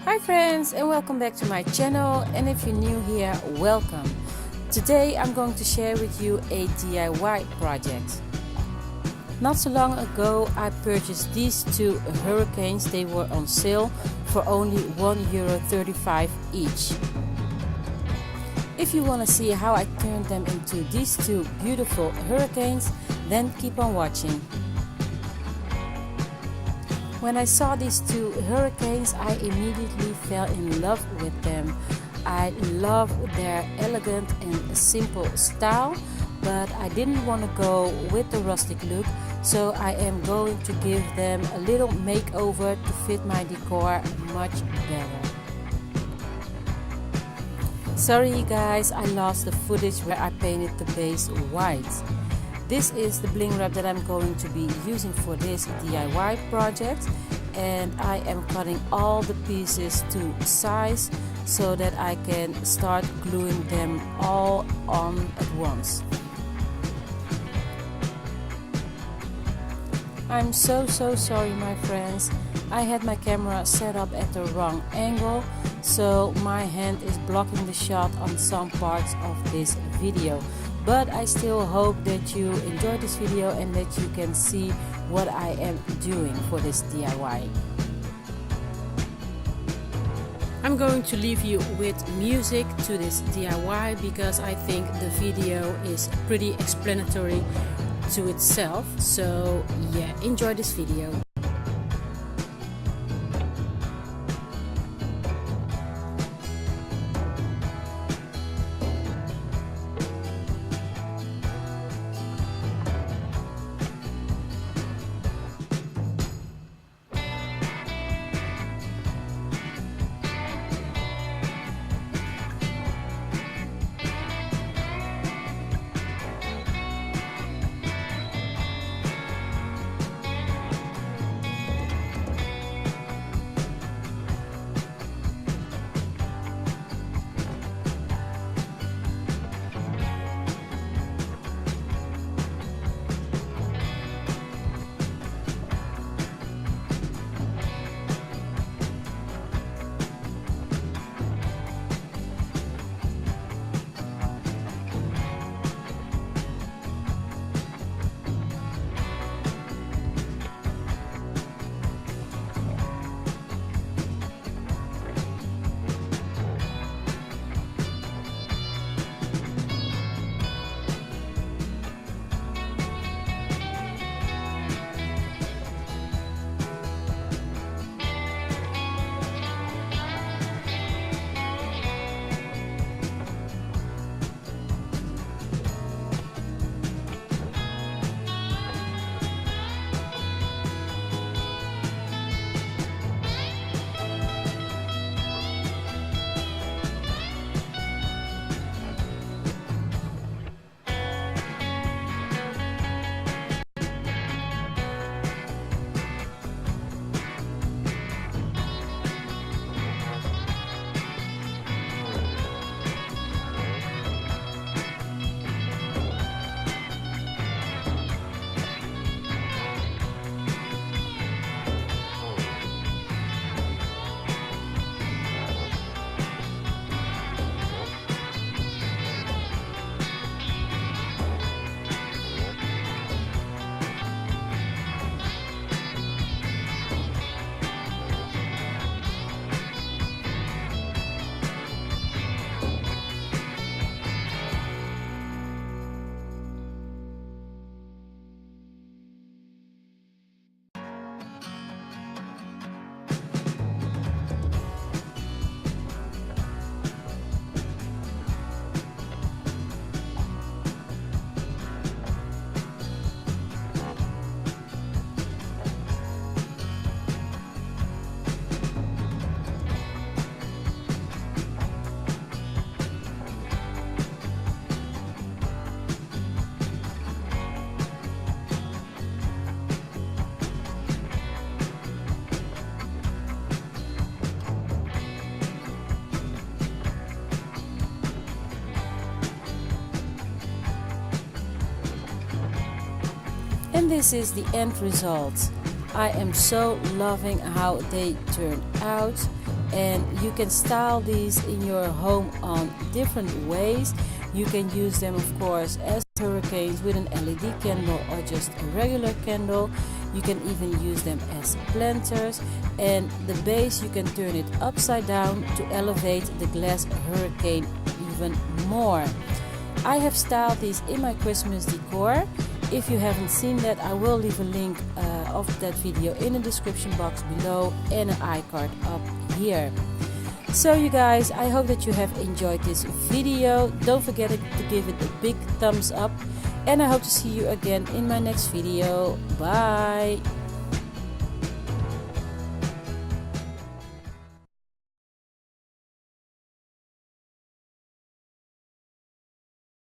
Hi friends, and welcome back to my channel, and if you're new here, welcome. Today I'm going to share with you a DIY project. Not so long ago I purchased these two hurricanes. They were on sale for only €1.35 each. If you want to see how I turned them into these two beautiful hurricanes, then keep on watching. When I saw these two hurricanes, I immediately fell in love with them. I love their elegant and simple style, but I didn't want to go with the rustic look, so I am going to give them a little makeover to fit my decor much better. Sorry guys, I lost the footage where I painted the base white. This is the bling wrap that I'm going to be using for this DIY project, and I am cutting all the pieces to size so that I can start gluing them all on at once. I'm so sorry my friends. I had my camera set up at the wrong angle, so my hand is blocking the shot on some parts of this video. But I still hope that you enjoy this video and that you can see what I am doing for this DIY. I'm going to leave you with music to this DIY because I think the video is pretty explanatory to itself. So yeah, enjoy this video. And this is the end result. I am so loving how they turned out, and you can style these in your home on different ways. You can use them, of course, as hurricanes with an LED candle or just a regular candle. You can even use them as planters, and the base you can turn it upside down to elevate the glass hurricane even more. I have styled these in my Christmas decor. If you haven't seen that, I will leave a link of that video in the description box below and an iCard up here. So you guys, I hope that you have enjoyed this video. Don't forget to give it a big thumbs up, and I hope to see you again in my next video. Bye!